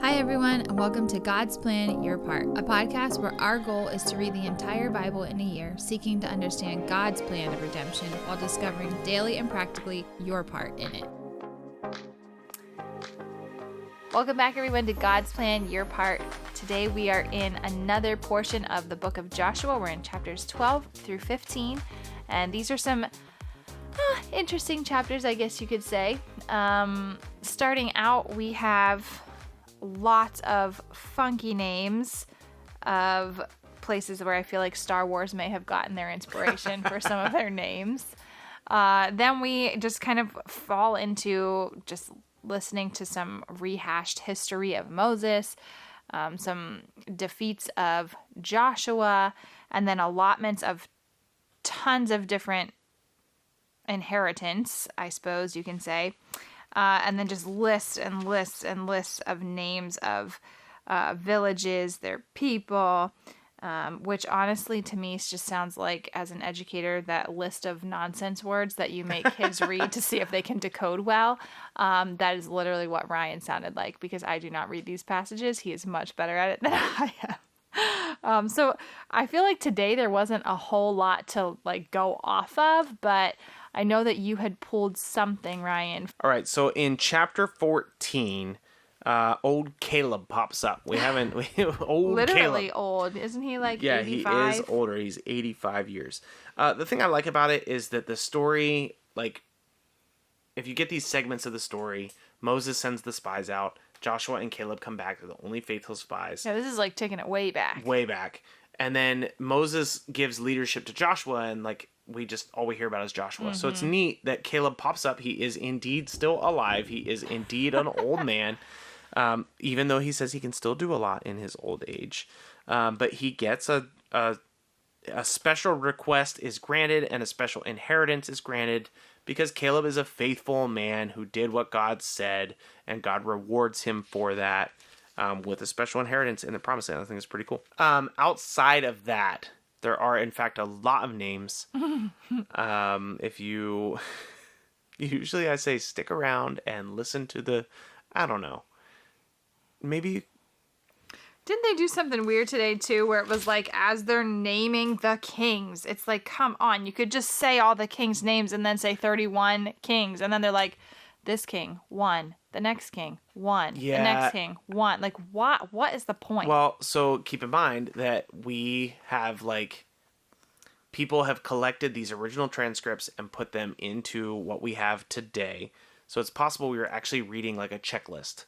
Hi, everyone, and welcome to God's Plan, Your Part, a podcast where our goal is to read the entire Bible in a year, seeking to understand God's plan of redemption while discovering daily and practically your part in it. Welcome back, everyone, to God's Plan, Your Part. Today we are in another portion of the book of Joshua. We're in chapters 12 through 15, and these are some interesting chapters, I guess you could say. Starting out, we have lots of funky names of places where I feel like Star Wars may have gotten their inspiration for some of their names. Then we just kind of fall into just listening to some rehashed history of Moses, some defeats of Joshua, and then allotments of tons of different inheritance, I suppose you can say. And then just lists and lists and lists of names of villages, their people, which honestly to me just sounds like, as an educator, that list of nonsense words that you make kids read to see if they can decode well. That is literally what Ryan sounded like, because I do not read these passages. He is much better at it than I am. So I feel like today there wasn't a whole lot to go off of, but I know that you had pulled something, Ryan. All right, so in chapter 14, old Caleb pops up. Old Literally Caleb. old. Isn't he 85? Yeah, he is older. He's 85 years. The thing I like about it is that the story, if you get these segments of the story, Moses sends the spies out. Joshua and Caleb come back. They're the only faithful spies. Yeah, this is taking it way back. Way back. And then Moses gives leadership to Joshua, and all we hear about is Joshua. Mm-hmm. So it's neat that Caleb pops up. He is indeed still alive. He is indeed an old man, even though he says he can still do a lot in his old age. But he gets a special request is granted, and a special inheritance is granted, because Caleb is a faithful man who did what God said, and God rewards him for that with a special inheritance in the Promised Land. I think it's pretty cool. Outside of that, there are, in fact, a lot of names. Usually I say stick around and listen to maybe. Didn't they do something weird today, too, where it was as they're naming the kings, it's come on, you could just say all the kings' names and then say 31 kings, and then they're this king, one. The next king, one. Yeah. The next king, one. What is the point? Well, so keep in mind that we have, people have collected these original transcripts and put them into what we have today. So it's possible we were actually reading a checklist.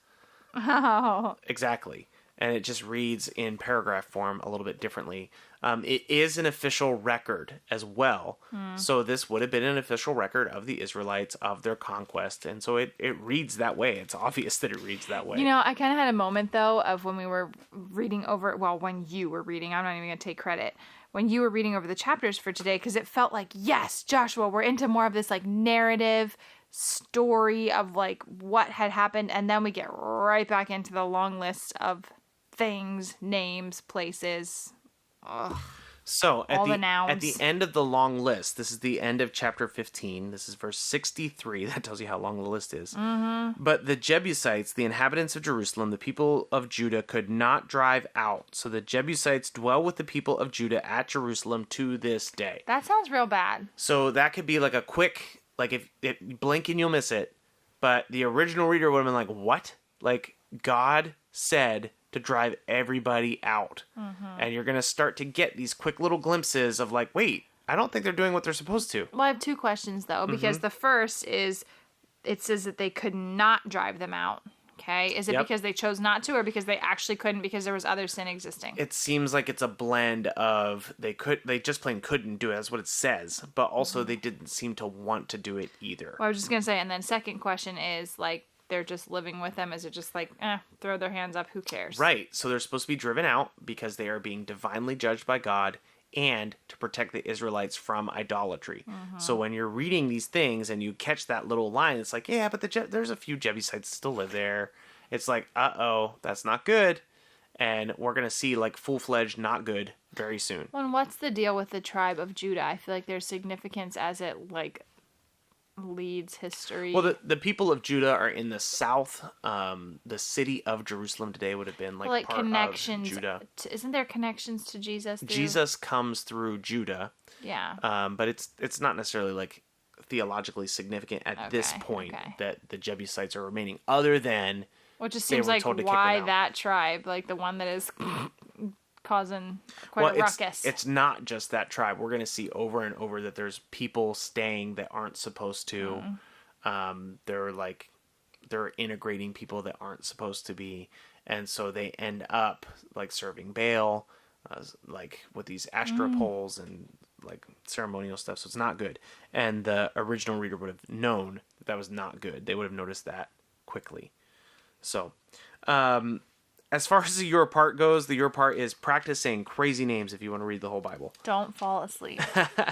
Oh. Exactly. And it just reads in paragraph form a little bit differently. It is an official record as well. So this would have been an official record of the Israelites, of their conquest. And so it reads that way. It's obvious that it reads that way. I kind of had a moment, though, of when we were reading over, when you were reading, I'm not even going to take credit, when you were reading over the chapters for today, because it felt yes, Joshua, we're into more of this narrative story of what had happened. And then we get right back into the long list of things, names, places. Ugh. So at the end of the long list, this is the end of chapter 15. This is verse 63. That tells you how long the list is. Mm-hmm. But the Jebusites, the inhabitants of Jerusalem, the people of Judah, could not drive out. So the Jebusites dwell with the people of Judah at Jerusalem to this day. That sounds real bad. So that could be a quick, if it blink and you'll miss it. But the original reader would have been what? God said to drive everybody out. Mm-hmm. And you're going to start to get these quick little glimpses of wait, I don't think they're doing what they're supposed to. Well, I have two questions, though, because the first is, it says that they could not drive them out. Okay. Is it because they chose not to, or because they actually couldn't because there was other sin existing? It seems like it's a blend of they just plain couldn't do it. That's what it says. But also they didn't seem to want to do it either. Well, I was just going to say, and then second question is they're just living with them? Is it just throw their hands up, who cares? Right. So they're supposed to be driven out because they are being divinely judged by God and to protect the Israelites from idolatry. Mm-hmm. So when you're reading these things and you catch that little line, it's but there's a few Jebusites still live there. It's uh-oh, that's not good. And we're going to see full-fledged not good very soon. Well, and what's the deal with the tribe of Judah? I feel there's significance as it leads history. Well, the people of Judah are in the south. The city of Jerusalem today would have been like part connections of Judah. Isn't there connections to Jesus? Jesus comes through Judah. Yeah. But it's not necessarily like theologically significant at this point that the Jebusites are remaining, other than which just seems like why that tribe, like the one that is causing quite a ruckus. It's not just that tribe. We're going to see over and over that there's people staying that aren't supposed to. They're integrating people that aren't supposed to be, and so they end up like serving Baal, like with these Asherah poles and like ceremonial stuff. So it's not good. And the original reader would have known that was not good. They would have noticed that quickly. So, as far as the your part goes, the your part is practice saying crazy names if you want to read the whole Bible. Don't fall asleep.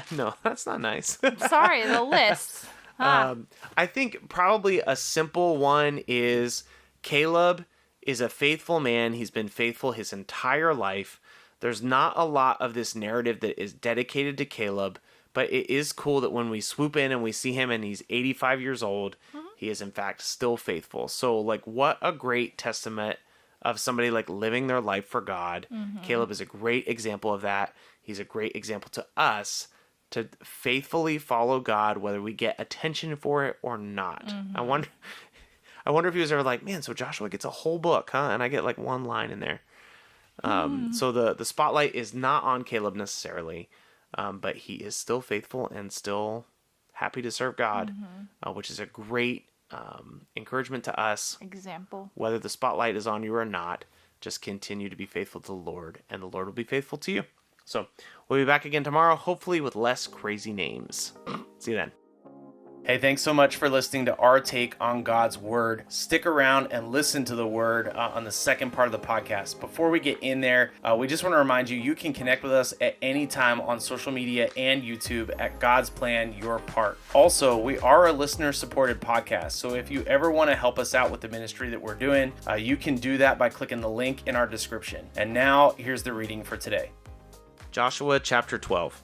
No, that's not nice. Sorry, the list. I think probably a simple one is Caleb is a faithful man. He's been faithful his entire life. There's not a lot of this narrative that is dedicated to Caleb, but it is cool that when we swoop in and we see him and he's 85 years old, he is in fact still faithful. So like what a great testament of somebody like living their life for God. Caleb is a great example of that. He's a great example to us to faithfully follow God, whether we get attention for it or not. I wonder if he was ever like, man, so Joshua gets a whole book, huh? And I get like one line in there. So the spotlight is not on Caleb necessarily, but he is still faithful and still happy to serve God, which is a great encouragement to us. Example. Whether the spotlight is on you or not, just continue to be faithful to the Lord, and the Lord will be faithful to you. So we'll be back again tomorrow, hopefully with less crazy names. See you then. Hey, thanks so much for listening to our take on God's Word. Stick around and listen to the Word on the second part of the podcast. Before we get in there, we just want to remind you, you can connect with us at any time on social media and YouTube at God's Plan, Your Part. Also, we are a listener-supported podcast, so if you ever want to help us out with the ministry that we're doing, you can do that by clicking the link in our description. And now, here's the reading for today. Joshua chapter 12.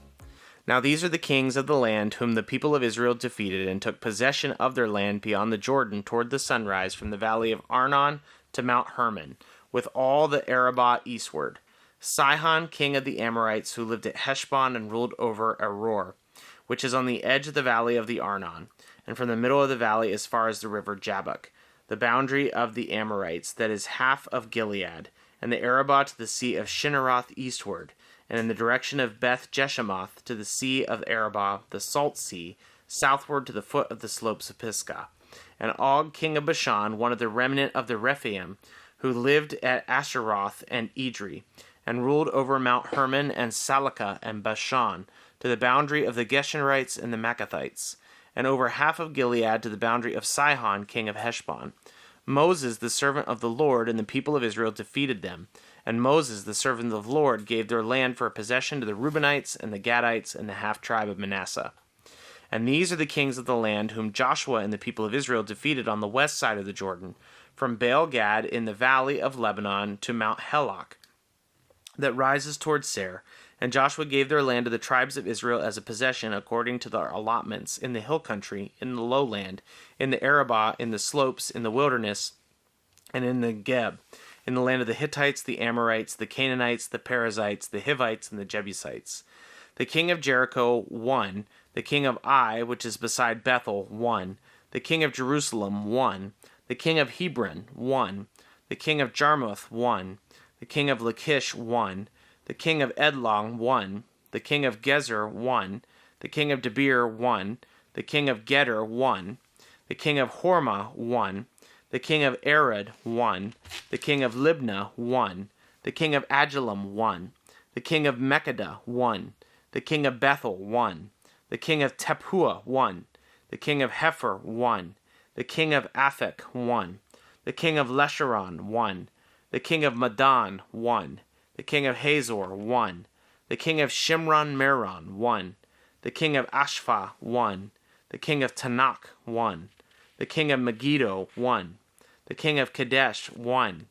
Now these are the kings of the land whom the people of Israel defeated and took possession of their land beyond the Jordan toward the sunrise from the valley of Arnon to Mount Hermon, with all the Arabah eastward. Sihon, king of the Amorites, who lived at Heshbon and ruled over Aroer, which is on the edge of the valley of the Arnon, and from the middle of the valley as far as the river Jabbok, the boundary of the Amorites, that is half of Gilead, and the Arabah to the sea of Shinneroth eastward, and in the direction of Beth Jeshemoth to the sea of Arabah, the salt sea, southward to the foot of the slopes of Pisgah. And Og, king of Bashan, one of the remnant of the Rephaim, who lived at Asheroth and Edrei, and ruled over Mount Hermon and Salakah and Bashan, to the boundary of the Geshurites and the Maccathites, and over half of Gilead to the boundary of Sihon, king of Heshbon. Moses, the servant of the Lord, and the people of Israel defeated them. And Moses, the servant of the Lord, gave their land for a possession to the Reubenites and the Gadites and the half-tribe of Manasseh. And these are the kings of the land whom Joshua and the people of Israel defeated on the west side of the Jordan, from Baal-Gad in the valley of Lebanon to Mount Helok, that rises toward Seir. And Joshua gave their land to the tribes of Israel as a possession according to their allotments in the hill country, in the lowland, in the Arabah, in the slopes, in the wilderness, and in the Geb, in the land of the Hittites, the Amorites, the Canaanites, the Perizzites, the Hivites, and the Jebusites. The king of Jericho, 1. The king of Ai, which is beside Bethel, 1. The king of Jerusalem, 1. The king of Hebron, 1. The king of Jarmuth, 1. The king of Lachish, 1. The king of Edlong, 1. The king of Gezer, 1. The king of Debir, 1. The king of Geder, 1. The king of Hormah, 1. The king of Arad, 1. The king of Libnah, 1. The king of Adullam, 1. The king of Mekkedah, 1. The king of Bethel, 1. The king of Tepuah, 1. The king of Hepher, 1. The king of Aphek, 1. The king of Lesharon, 1. The king of Madon, 1. The king of Hazor, 1. The king of Shimron Meron, 1. The king of Ashpha, 1. The king of Tanakh, 1. The king of Megiddo, 1. The king of Kadesh, 1.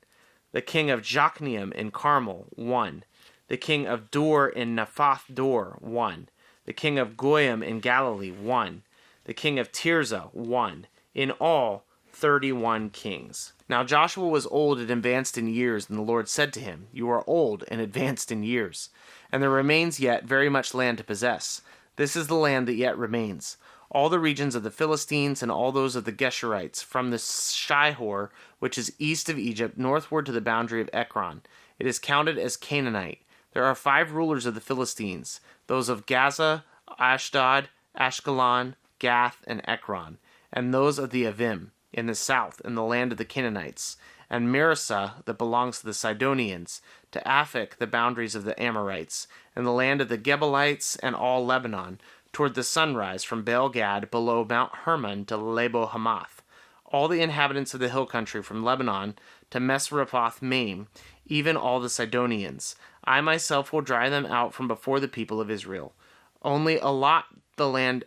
The king of Jokneam in Carmel, 1. The king of Dor in Naphath Dor, 1. The king of Goyim in Galilee, 1. The king of Tirzah, 1. In all, 31 kings. Now Joshua was old and advanced in years, and the Lord said to him, You are old and advanced in years, and there remains yet very much land to possess. This is the land that yet remains. All the regions of the Philistines and all those of the Geshurites, from the Shihor, which is east of Egypt, northward to the boundary of Ekron. It is counted as Canaanite. There are 5 rulers of the Philistines, those of Gaza, Ashdod, Ashkelon, Gath, and Ekron, and those of the Avim, in the south, in the land of the Canaanites, and Manasseh, that belongs to the Sidonians, to Aphek, the boundaries of the Amorites, and the land of the Gebalites, and all Lebanon, toward the sunrise, from Baal-Gad, below Mount Hermon, to Lebo-Hamath. All the inhabitants of the hill country, from Lebanon to Mesrephoth-Maim, even all the Sidonians. I myself will drive them out from before the people of Israel. Only allot the land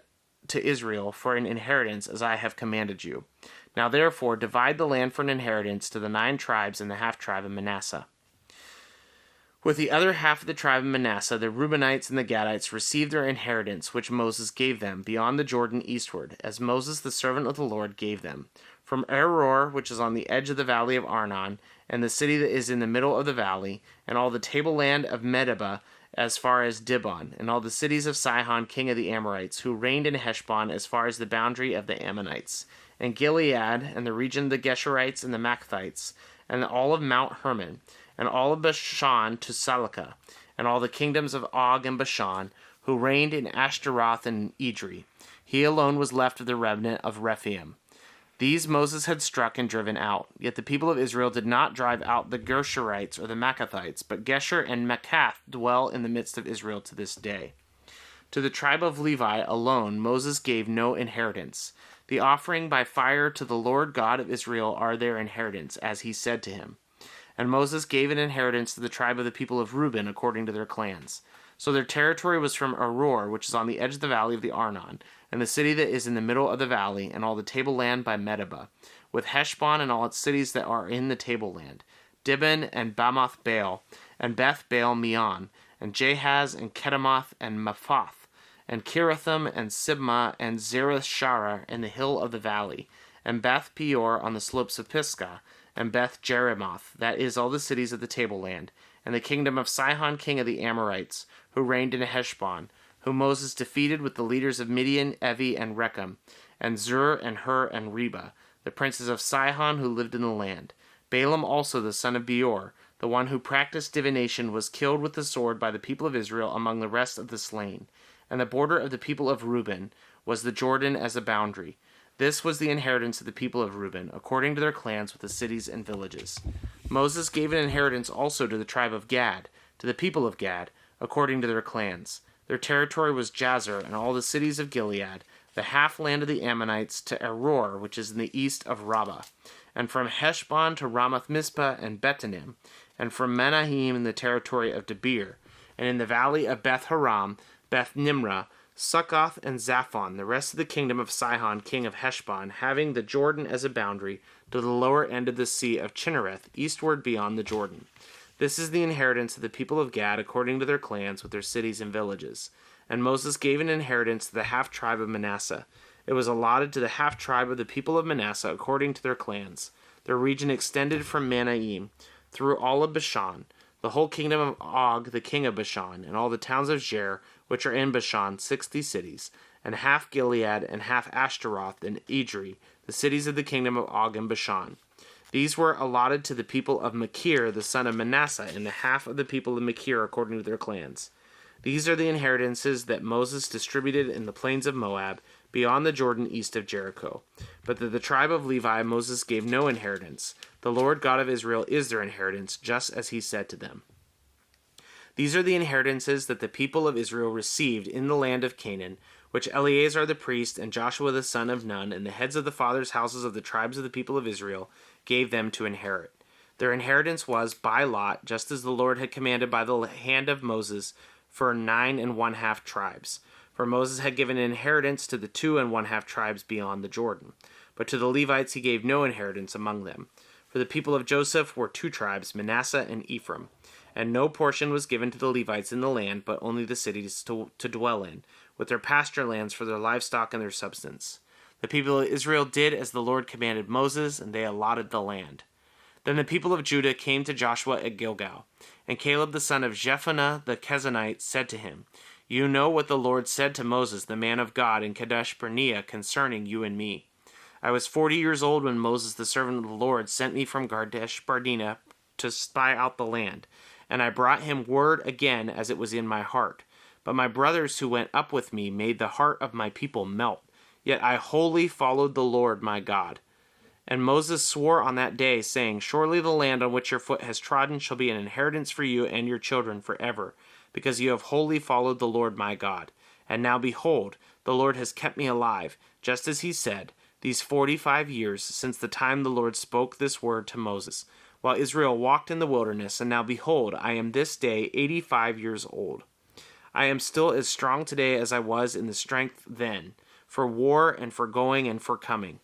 to Israel for an inheritance, as I have commanded you. Now therefore divide the land for an inheritance to the 9 tribes and the half-tribe of Manasseh. With the other half of the tribe of Manasseh, the Reubenites and the Gadites received their inheritance, which Moses gave them, beyond the Jordan eastward, as Moses the servant of the Lord gave them. From Aror, which is on the edge of the valley of Arnon, and the city that is in the middle of the valley, and all the tableland of Medeba, as far as Dibon, and all the cities of Sihon, king of the Amorites, who reigned in Heshbon as far as the boundary of the Ammonites, and Gilead, and the region of the Geshurites and the Machthites, and all of Mount Hermon, and all of Bashan to Salakah, and all the kingdoms of Og and Bashan, who reigned in Ashtaroth and Edrei. He alone was left of the remnant of Rephaim. These Moses had struck and driven out. Yet the people of Israel did not drive out the Gershurites or the Maccathites, but Gesher and Machcath dwell in the midst of Israel to this day. To the tribe of Levi alone Moses gave no inheritance. The offering by fire to the Lord God of Israel are their inheritance, as he said to him. And Moses gave an inheritance to the tribe of the people of Reuben according to their clans. So their territory was from Aror, which is on the edge of the valley of the Arnon, and the city that is in the middle of the valley, and all the tableland by Medeba, with Heshbon and all its cities that are in the tableland, Dibon and Bamoth Baal, and Beth Baal Meon, and Jahaz and Kedemoth and Mephath, and Kirathim and Sibmah and Zereth-Shara in the hill of the valley, and Beth Peor on the slopes of Pisgah, and Beth Jeremoth, that is all the cities of the tableland, and the kingdom of Sihon king of the Amorites, who reigned in Heshbon, whom Moses defeated with the leaders of Midian, Evi, and Rechem, and Zur, and Hur, and Reba, the princes of Sihon who lived in the land. Balaam also, the son of Beor, the one who practiced divination, was killed with the sword by the people of Israel among the rest of the slain. And the border of the people of Reuben was the Jordan as a boundary. This was the inheritance of the people of Reuben, according to their clans with the cities and villages. Moses gave an inheritance also to the tribe of Gad, to the people of Gad, according to their clans. Their territory was Jazer and all the cities of Gilead, the half land of the Ammonites, to Aror, which is in the east of Rabbah, and from Heshbon to Ramath Mizpah and Betanim, and from Menahem in the territory of Debir, and in the valley of Beth Haram, Beth Nimrah, Succoth, and Zaphon, the rest of the kingdom of Sihon, king of Heshbon, having the Jordan as a boundary, to the lower end of the sea of Chinnereth, eastward beyond the Jordan. This is the inheritance of the people of Gad, according to their clans, with their cities and villages. And Moses gave an inheritance to the half-tribe of Manasseh. It was allotted to the half-tribe of the people of Manasseh, according to their clans. Their region extended from Manaim, through all of Bashan, the whole kingdom of Og, the king of Bashan, and all the towns of Jer, which are in Bashan, 60 cities, and half Gilead, and half Ashtaroth, and Edrei, the cities of the kingdom of Og and Bashan. These were allotted to the people of Machir, the son of Manasseh, and the half of the people of Machir according to their clans. These are the inheritances that Moses distributed in the plains of Moab, beyond the Jordan east of Jericho. But to the tribe of Levi Moses gave no inheritance. The Lord God of Israel is their inheritance, just as he said to them. These are the inheritances that the people of Israel received in the land of Canaan, which Eleazar the priest and Joshua the son of Nun and the heads of the fathers' houses of the tribes of the people of Israel gave them to inherit. Their inheritance was by lot, just as the Lord had commanded by the hand of Moses, for 9 1/2 tribes. For Moses had given an inheritance to the 2 1/2 tribes beyond the Jordan. But to the Levites he gave no inheritance among them. For the people of Joseph were 2 tribes, Manasseh and Ephraim. And no portion was given to the Levites in the land, but only the cities to dwell in, with their pasture lands for their livestock and their substance. The people of Israel did as the Lord commanded Moses, and they allotted the land. Then the people of Judah came to Joshua at Gilgal, and Caleb the son of Jephunneh the Kenizzite said to him, You know what the Lord said to Moses, the man of God, in Kadesh Barnea concerning you and me. I was 40 years old when Moses, the servant of the Lord, sent me from Kadesh Barnea to spy out the land, and I brought him word again as it was in my heart. But my brothers who went up with me made the heart of my people melt. Yet I wholly followed the Lord my God. And Moses swore on that day, saying, Surely the land on which your foot has trodden shall be an inheritance for you and your children forever, because you have wholly followed the Lord my God. And now behold, the Lord has kept me alive, just as he said, these 45 years since the time the Lord spoke this word to Moses, while Israel walked in the wilderness, and now behold, I am this day 85 years old. I am still as strong today as I was in the strength then, for war and for going and for coming.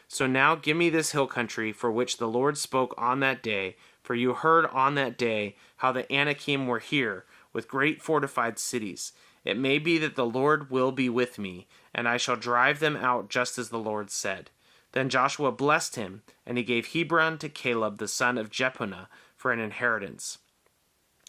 So now give me this hill country for which the Lord spoke on that day, for you heard on that day how the Anakim were here, with great fortified cities. It may be that the Lord will be with me, and I shall drive them out just as the Lord said. Then Joshua blessed him, and he gave Hebron to Caleb the son of Jephunneh for an inheritance.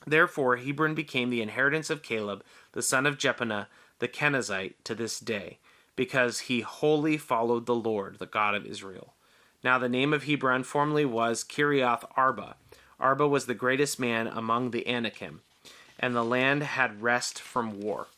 Therefore Hebron became the inheritance of Caleb the son of Jephunneh the Kenizzite to this day, because he wholly followed the Lord, the God of Israel. Now the name of Hebron formerly was Kiriath Arba. Arba was the greatest man among the Anakim, and the land had rest from war.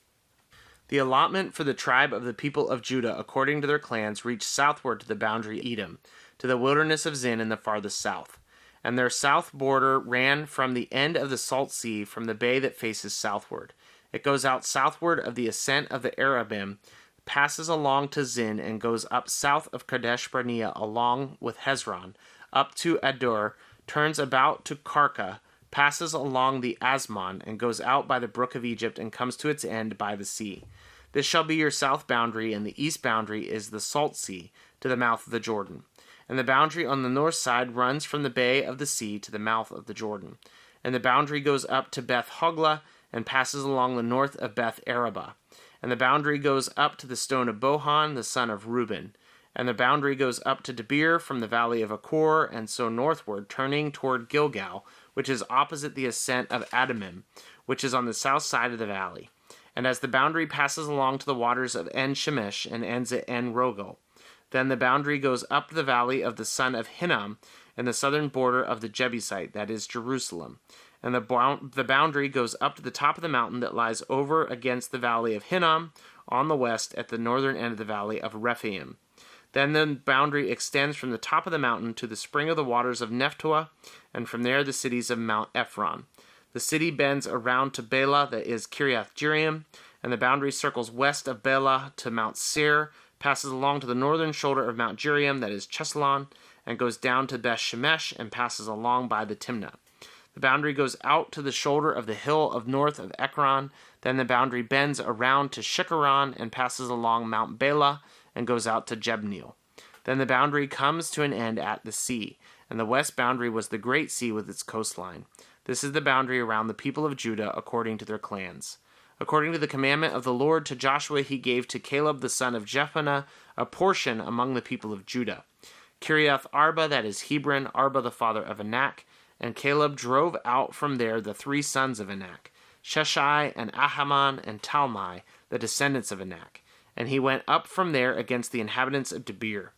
The allotment for the tribe of the people of Judah according to their clans reached southward to the boundary of Edom, to the wilderness of Zin in the farthest south. And their south border ran from the end of the Salt Sea from the bay that faces southward. It goes out southward of the ascent of the Arabim, passes along to Zin, and goes up south of Kadesh Barnea along with Hezron, up to Adur, turns about to Karka, passes along the Asmon, and goes out by the brook of Egypt, and comes to its end by the sea. This shall be your south boundary, and the east boundary is the Salt Sea, to the mouth of the Jordan. And the boundary on the north side runs from the bay of the sea to the mouth of the Jordan. And the boundary goes up to Beth Hoglah, and passes along the north of Beth Arabah. And the boundary goes up to the stone of Bohan, the son of Reuben. And the boundary goes up to Debir from the valley of Achor, and so northward, turning toward Gilgal, which is opposite the ascent of Adamim, which is on the south side of the valley. And as the boundary passes along to the waters of En Shemesh, and ends at En Rogel, then the boundary goes up the valley of the son of Hinnom, and the southern border of the Jebusite, that is Jerusalem. And the boundary goes up to the top of the mountain that lies over against the valley of Hinnom, on the west at the northern end of the valley of Rephaim. Then the boundary extends from the top of the mountain to the spring of the waters of Nephtoah, and from there the cities of Mount Ephron. The city bends around to Bela, that is Kiriath Jearim, and the boundary circles west of Bela to Mount Seir, passes along to the northern shoulder of Mount Jearim, that is Chesalon, and goes down to Beth Shemesh, and passes along by the Timnah. The boundary goes out to the shoulder of the hill of north of Ekron. Then the boundary bends around to Shikharon and passes along Mount Bela and goes out to Jebneel. Then the boundary comes to an end at the sea, and the west boundary was the great sea with its coastline. This is the boundary around the people of Judah according to their clans. According to the commandment of the Lord to Joshua, he gave to Caleb the son of Jephunneh a portion among the people of Judah. Kiriath Arba, that is Hebron, Arba the father of Anak, and Caleb drove out from there the 3 sons of Anak, Sheshai and Ahiman and Talmai, the descendants of Anak. And he went up from there against the inhabitants of Debir.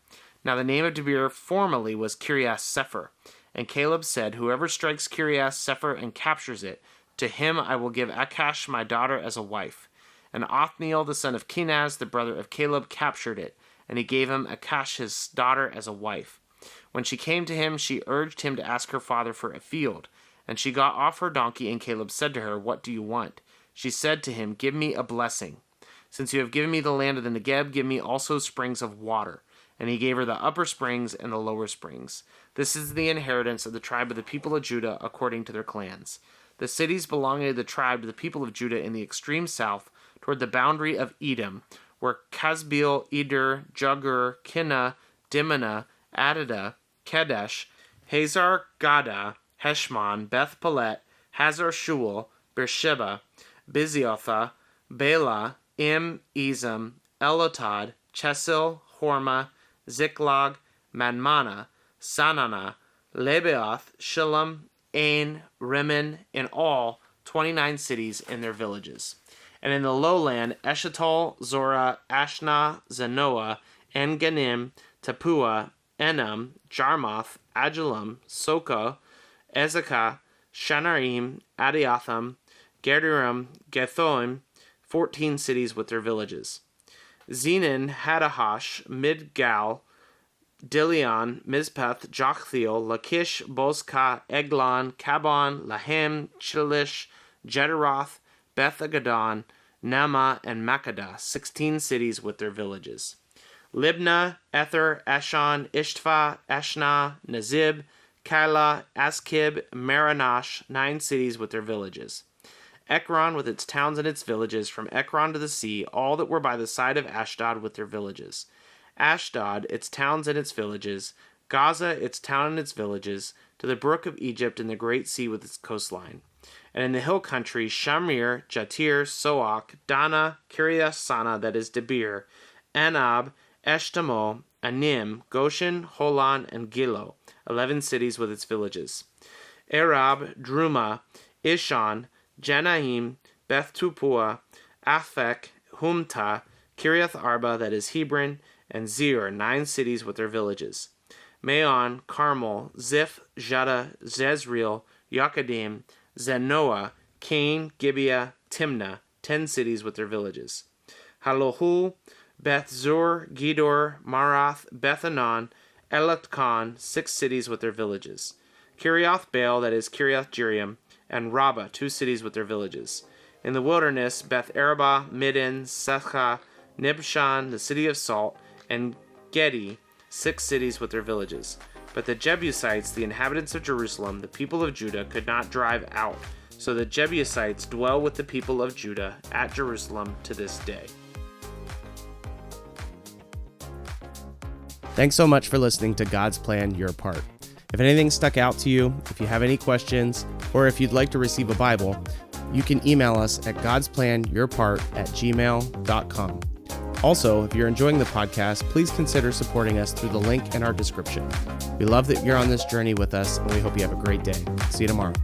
Now the name of Debir formerly was Kiriath Sepher. And Caleb said, Whoever strikes Kiriath Sepher and captures it, to him I will give Akash my daughter as a wife. And Othniel the son of Kenaz, the brother of Caleb, captured it, and he gave him Akash his daughter as a wife. When she came to him, she urged him to ask her father for a field. And she got off her donkey, and Caleb said to her, What do you want? She said to him, Give me a blessing. Since you have given me the land of the Negeb, give me also springs of water. And he gave her the upper springs and the lower springs. This is the inheritance of the tribe of the people of Judah according to their clans. The cities belonging to the tribe of the people of Judah in the extreme south, toward the boundary of Edom, were Casbil, Eder, Jugur, Kinnah, Dimnah, Adada, Kedesh, Hazar Gada, Heshmon, Beth Pelet, Hazar Shual, Beersheba, Biziotha, Bela, Ezem, Elotad, Chesil, Hormah, Ziklag, Madmannah, Sananah, Lebaoth, Shillam, Ain, Rimmon, in all 29 cities and their villages. And in the lowland, Eshtaol, Zorah, Ashna, Zanoah, En-Ganim, Tapua, Enam, Jarmuth, Adullam, Socoh, Ezekah, Shanaim, Adiatham, Gederim, Gethoim, 14 cities with their villages. Zenan, Hadahash, Midgal, Dilion, Mizpeth, Joktheel, Lachish, Bozkah, Eglon, Kabon, Lahem, Chilish, Jederoth, Beth-Agadon, Nama, and Makkedah, 16 cities with their villages. Libnah, Ether, Eshon, Ishtva, Eshna, Nazib, Keilah, Askib, Maranash, 9 cities with their villages. Ekron with its towns and its villages, from Ekron to the sea, all that were by the side of Ashdod with their villages. Ashdod, its towns and its villages. Gaza, its town and its villages, to the brook of Egypt and the great sea with its coastline. And in the hill country, Shamir, Jatir, Soach, Dana, Kiriath Sana, that is Debir, Anab, Eshtemoh, Anim, Goshen, Holon, and Gilo, 11 cities with its villages. Arab, Druma, Ishon, Janaim, Beth Tupua, Aphek, Humta, Kiriath Arba, that is Hebron, and Zir, 9 cities with their villages. Maon, Carmel, Ziph, Jada, Jezreel, Yachadim, Zanoah, Cain, Gibeah, Timnah, 10 cities with their villages. Halohu, Beth Zur, Gedor, Marath, Beth-Anon, Elatkan, 6 cities with their villages. Kiriath Baal, that is Kiriath Jearim, and Rabbah, 2 cities with their villages. In the wilderness, Beth Arabah, Midden, Secha, Nibshan, the city of salt, and Gedi, 6 cities with their villages. But the Jebusites, the inhabitants of Jerusalem, the people of Judah, could not drive out. So the Jebusites dwell with the people of Judah at Jerusalem to this day. Thanks so much for listening to God's Plan, Your Part. If anything stuck out to you, if you have any questions, or if you'd like to receive a Bible, you can email us at godsplанyourpart@gmail.com. Also, if you're enjoying the podcast, please consider supporting us through the link in our description. We love that you're on this journey with us, and we hope you have a great day. See you tomorrow.